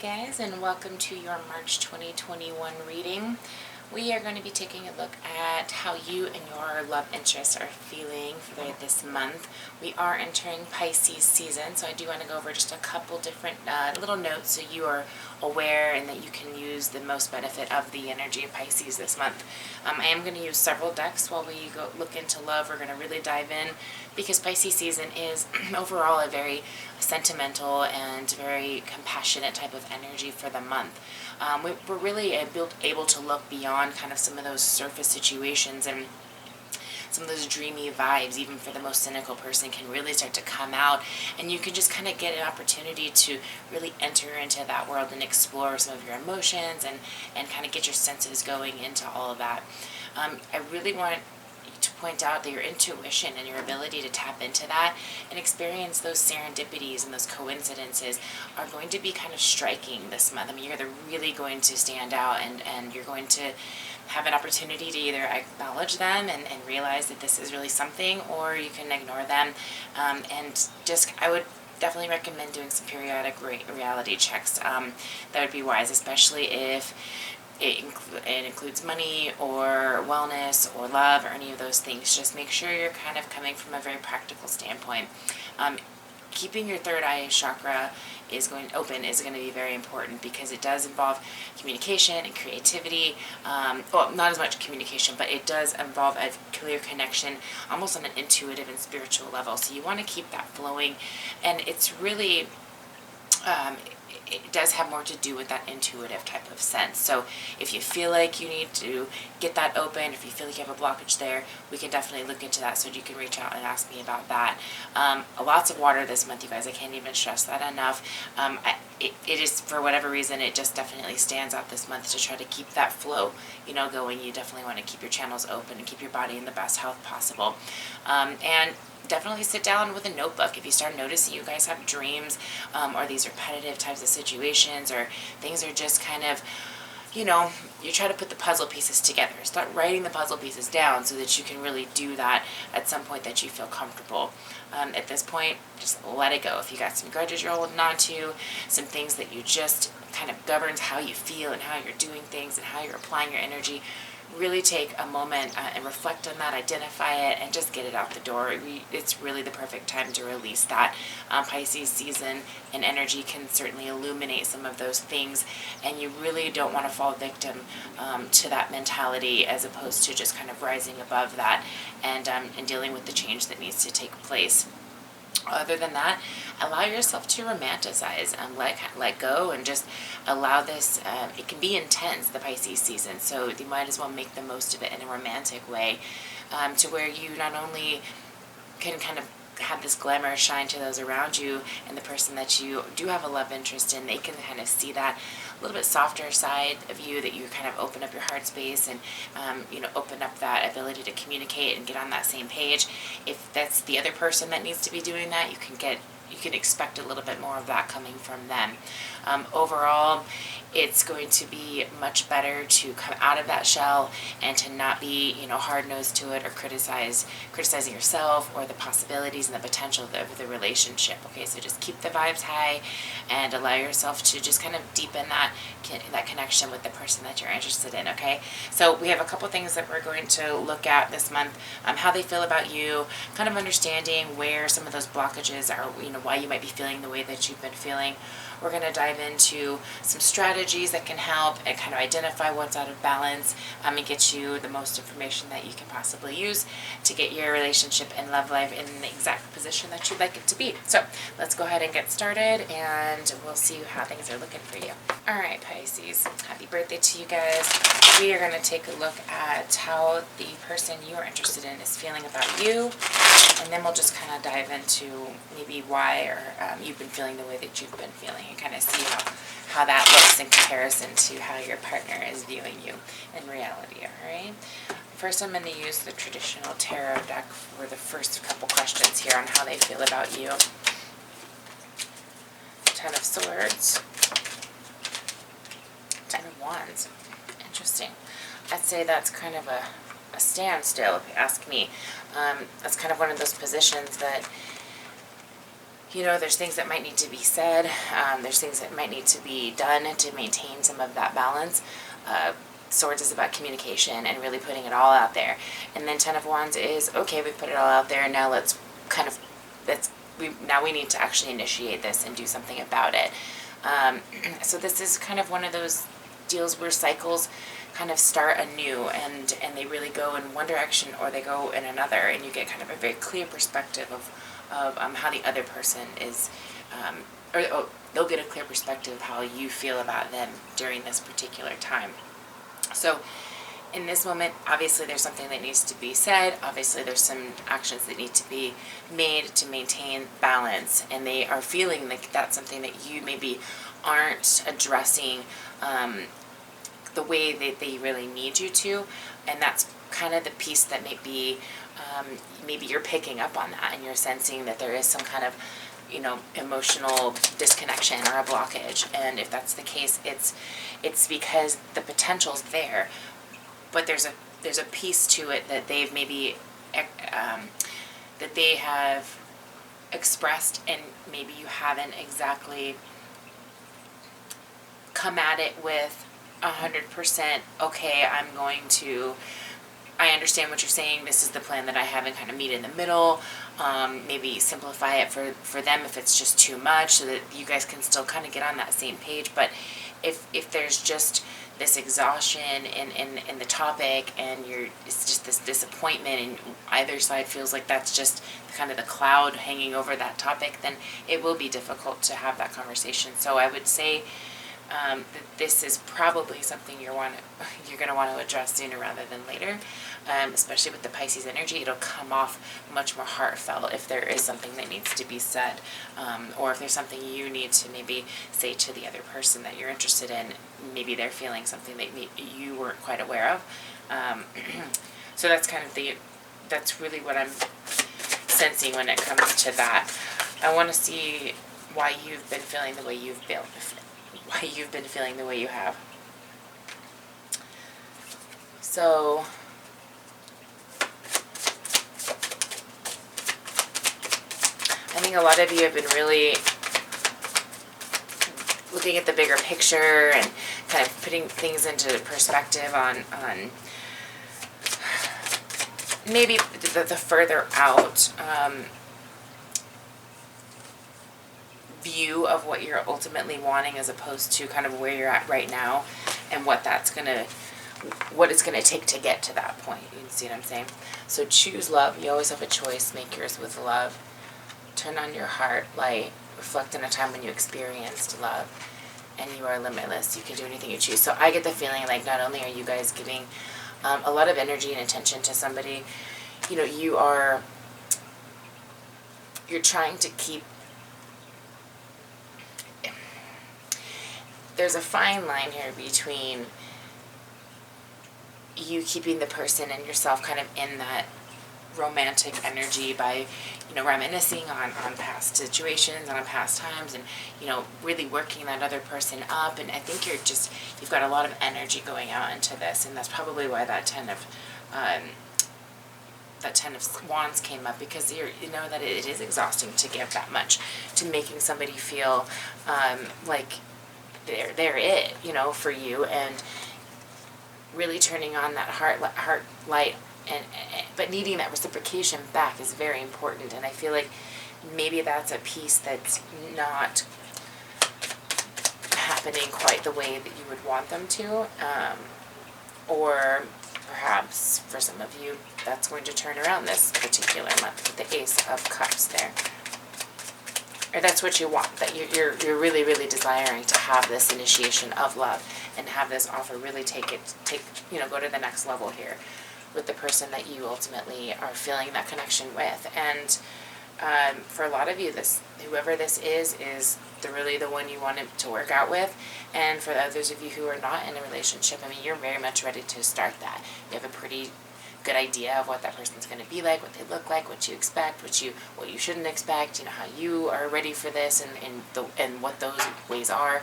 guys, and welcome to your March 2021 reading. We are going to be taking a look at how you and your love interests are feeling for this month. We are entering Pisces season, so I do want to go over just a couple different little notes so you are aware and that you can use the most benefit of the energy of Pisces this month. I am going to use several decks while we go look into love. We're going to really dive in because Pisces season is overall a very sentimental and very compassionate type of energy for the month. We're really able to look beyond kind of some of those surface situations, and some of those dreamy vibes, even for the most cynical person, can really start to come out, and you can just kind of get an opportunity to really enter into that world and explore some of your emotions and kind of get your senses going into all of that. I really want to point out that your intuition and your ability to tap into that and experience those serendipities and those coincidences are going to be kind of striking this month. I mean, you're really going to stand out, and you're going to have an opportunity to either acknowledge them and realize that this is really something, or you can ignore them. And just, I would definitely recommend doing some periodic reality checks. That would be wise, especially if it includes money or wellness or love or any of those things. Just make sure you're kind of coming from a very practical standpoint. Keeping your third eye chakra is going to be very important, because it does involve communication and creativity. Well, not as much communication, but it does involve a clear connection, almost on an intuitive and spiritual level. So you want to keep that flowing, and it's really it does have more to do with that intuitive type of sense. So if you feel like you need to get that open, if you feel like you have a blockage there, we can definitely look into that, so you can reach out and ask me about that. Lots of water this month, you guys. I can't even stress that enough. It is, for whatever reason, it just definitely stands out this month to try to keep that flow, going. You definitely want to keep your channels open and keep your body in the best health possible. And definitely sit down with a notebook if you start noticing you guys have dreams, or these repetitive types of situations, or things are just kind of, you try to put the puzzle pieces together. Start writing the puzzle pieces down so that you can really do that at some point that you feel comfortable. At this point, just let it go. If you got some grudges you're holding on to, some things that you just kind of governs how you feel and how you're doing things and how you're applying your energy, really take a moment and reflect on that, identify it, and just get it out the door. It's really the perfect time to release that. Pisces season and energy can certainly illuminate some of those things, and you really don't want to fall victim to that mentality, as opposed to just kind of rising above that and dealing with the change that needs to take place. Other than that, allow yourself to romanticize and let go, and just allow this. It can be intense, the Pisces season, so you might as well make the most of it in a romantic way, to where you not only can kind of have this glamour shine to those around you, and the person that you do have a love interest in, they can kind of see that a little bit softer side of you, that you kind of open up your heart space and open up that ability to communicate and get on that same page. If that's the other person that needs to be doing that, you can expect a little bit more of that coming from them. Overall, it's going to be much better to come out of that shell and to not be, hard-nosed to it, or criticizing yourself or the possibilities and the potential of the relationship. Okay, so just keep the vibes high and allow yourself to just kind of deepen that connection with the person that you're interested in. Okay, so we have a couple things that we're going to look at this month. How they feel about you, kind of understanding where some of those blockages are, why you might be feeling the way that you've been feeling. We're going to dive into some strategies that can help and kind of identify what's out of balance, and get you the most information that you can possibly use to get your relationship and love life in the exact position that you'd like it to be. So let's go ahead and get started, and we'll see how things are looking for you. All right, Pisces, happy birthday to you guys. We are going to take a look at how the person you are interested in is feeling about you, and then we'll just kind of dive into maybe why, or you've been feeling the way that you've been feeling, and kind of see how that looks in comparison to how your partner is viewing you in reality. All right. First, I'm going to use the traditional tarot deck for the first couple questions here on how they feel about you. Ten of Swords, Ten of Wands. Interesting. I'd say that's kind of a standstill, if you ask me. That's kind of one of those positions that there's things that might need to be said. There's things that might need to be done to maintain some of that balance. Swords is about communication and really putting it all out there. And then Ten of Wands is, okay, we put it all out there, now now we need to actually initiate this and do something about it. So this is kind of one of those deals where cycles kind of start anew, and they really go in one direction or they go in another, and you get kind of a very clear perspective of how the other person is, they'll get a clear perspective of how you feel about them during this particular time. So in this moment, obviously there's something that needs to be said. Obviously there's some actions that need to be made to maintain balance, and they are feeling like that's something that you maybe aren't addressing the way that they really need you to, and that's kind of the piece that maybe you're picking up on that, and you're sensing that there is some kind of emotional disconnection or a blockage. And if that's the case, it's because the potential's there, but there's a piece to it that they've maybe that they have expressed, and maybe you haven't exactly come at it with 100%. Okay, I understand what you're saying. This is the plan that I have, and kind of meet in the middle. Maybe simplify it for them if it's just too much, so that you guys can still kind of get on that same page. But if there's just this exhaustion in the topic, and it's just this disappointment, and either side feels like that's just kind of the cloud hanging over that topic, then it will be difficult to have that conversation. So I would say that this is probably something you're going to want to address sooner rather than later, especially with the Pisces energy. It'll come off much more heartfelt if there is something that needs to be said, or if there's something you need to maybe say to the other person that you're interested in. Maybe they're feeling something that you weren't quite aware of. So that's kind of that's really what I'm sensing when it comes to that. I want to see why you've been feeling the way you've been. Why you've been feeling the way you have. So I think a lot of you have been really looking at the bigger picture and kind of putting things into perspective on maybe the further out view of what you're ultimately wanting, as opposed to kind of where you're at right now and what it's going to take to get to that point. You see what I'm saying? So choose love. You always have a choice. Make yours with love. Turn on your heart light. Reflect on a time when you experienced love, and you are limitless. You can do anything you choose. So I get the feeling like not only are you guys giving a lot of energy and attention to somebody, you're trying to keep. There's a fine line here between you keeping the person and yourself kind of in that romantic energy by, reminiscing on past situations and on past times, and, really working that other person up. And I think you've got a lot of energy going out into this, and that's probably why that Ten of Wands came up, because you know that it is exhausting to give that much to making somebody feel like they're it, for you, and really turning on that heart light, but needing that reciprocation back is very important. And I feel like maybe that's a piece that's not happening quite the way that you would want them to, or perhaps for some of you that's going to turn around this particular month with the Ace of Cups there. Or that's what you want, that you're really, really desiring to have this initiation of love and have this offer really go to the next level here with the person that you ultimately are feeling that connection with. And for a lot of you, whoever this is really the one you want it to work out with. And for others of you who are not in a relationship, you're very much ready to start that. You have a pretty good idea of what that person's going to be like, what they look like, what you expect, what you shouldn't expect, how you are ready for this, and what those ways are.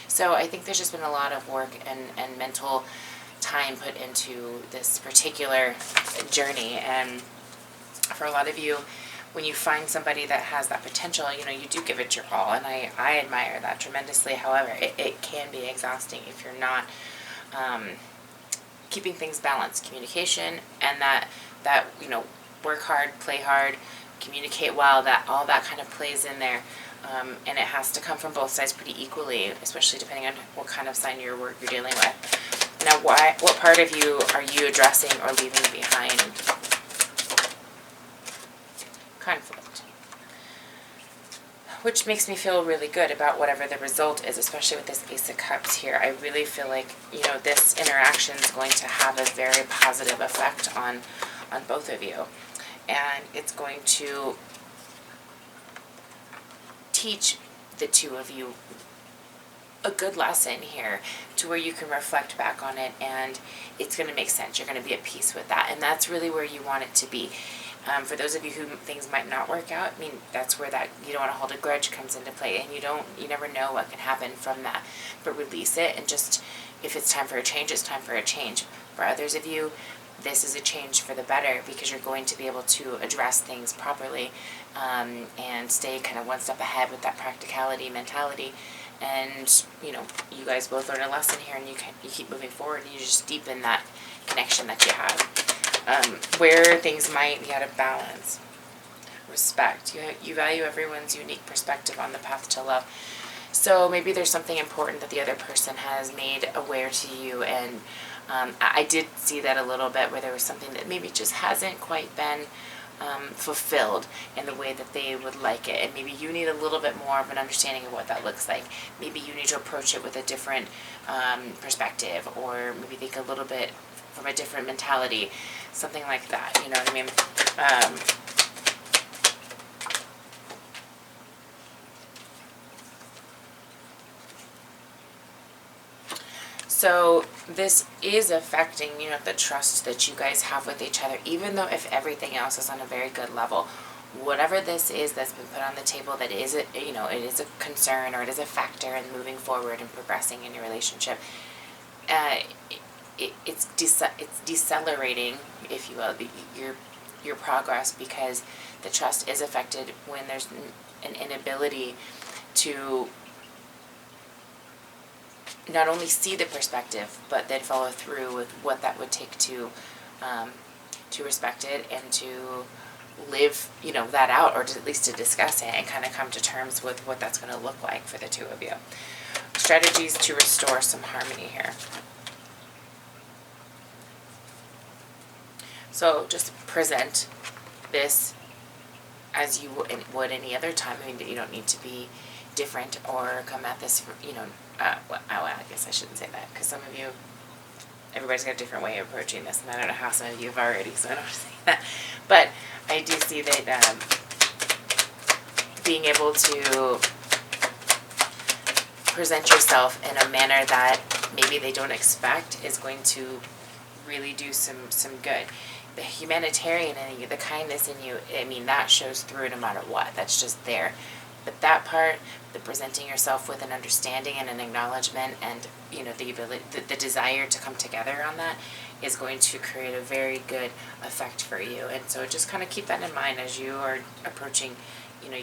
So I think there's just been a lot of work and mental time put into this particular journey. And for a lot of you, when you find somebody that has that potential, you do give it your all, and I admire that tremendously. However, it can be exhausting if you're not keeping things balanced, communication, and that work hard, play hard, communicate well, that all that kind of plays in there. And it has to come from both sides pretty equally, especially depending on what kind of sign you're dealing with. Now, what part of you are you addressing or leaving behind? Conflict. Which makes me feel really good about whatever the result is, especially with this Ace of Cups here. I really feel like, this interaction is going to have a very positive effect on both of you. And it's going to teach the two of you a good lesson here to where you can reflect back on it, and it's going to make sense. You're going to be at peace with that, and that's really where you want it to be. For those of you who things might not work out, that's where that you don't want to hold a grudge comes into play, and you never know what can happen from that. But release it, and just, if it's time for a change, it's time for a change. For others of you, this is a change for the better, because you're going to be able to address things properly and stay kind of one step ahead with that practicality mentality. And you guys both learn a lesson here, and you keep moving forward, and you just deepen that connection that you have. Where things might be out of balance. Respect. You value everyone's unique perspective on the path to love. So maybe there's something important that the other person has made aware to you, and I did see that a little bit, where there was something that maybe just hasn't quite been fulfilled in the way that they would like it, and maybe you need a little bit more of an understanding of what that looks like. Maybe you need to approach it with a different perspective, or maybe think a little bit from a different mentality, something like that, you know what I mean? So this is affecting, the trust that you guys have with each other, even though if everything else is on a very good level. Whatever this is that's been put on the table that is, it is a concern, or it is a factor in moving forward and progressing in your relationship, it's decelerating, if you will, your progress, because the trust is affected when there's an inability to not only see the perspective, but then follow through with what that would take to respect it, and to live, that out, or at least to discuss it and kind of come to terms with what that's going to look like for the two of you. Strategies to restore some harmony here. So just present this as you would any other time. You don't need to be different or come at this, I guess I shouldn't say that, because some of you, everybody's got a different way of approaching this, and I don't know how some of you have already, so I don't want to say that. But I do see that being able to present yourself in a manner that maybe they don't expect is going to really do some good. The humanitarian in you, the kindness in you, that shows through no matter what. That's just there. But that part, the presenting yourself with an understanding and an acknowledgement, and the ability, the desire to come together on that, is going to create a very good effect for you. And so just kind of keep that in mind as you are approaching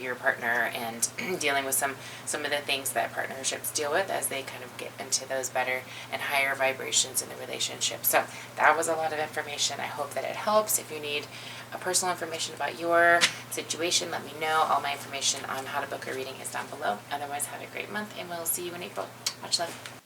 your partner, and dealing with some of the things that partnerships deal with as they kind of get into those better and higher vibrations in the relationship. So that was a lot of information. I hope that it helps. If you need personal information about your situation, let me know. All my information on how to book a reading is down below. Otherwise, have a great month, and we'll see you in April. Much love.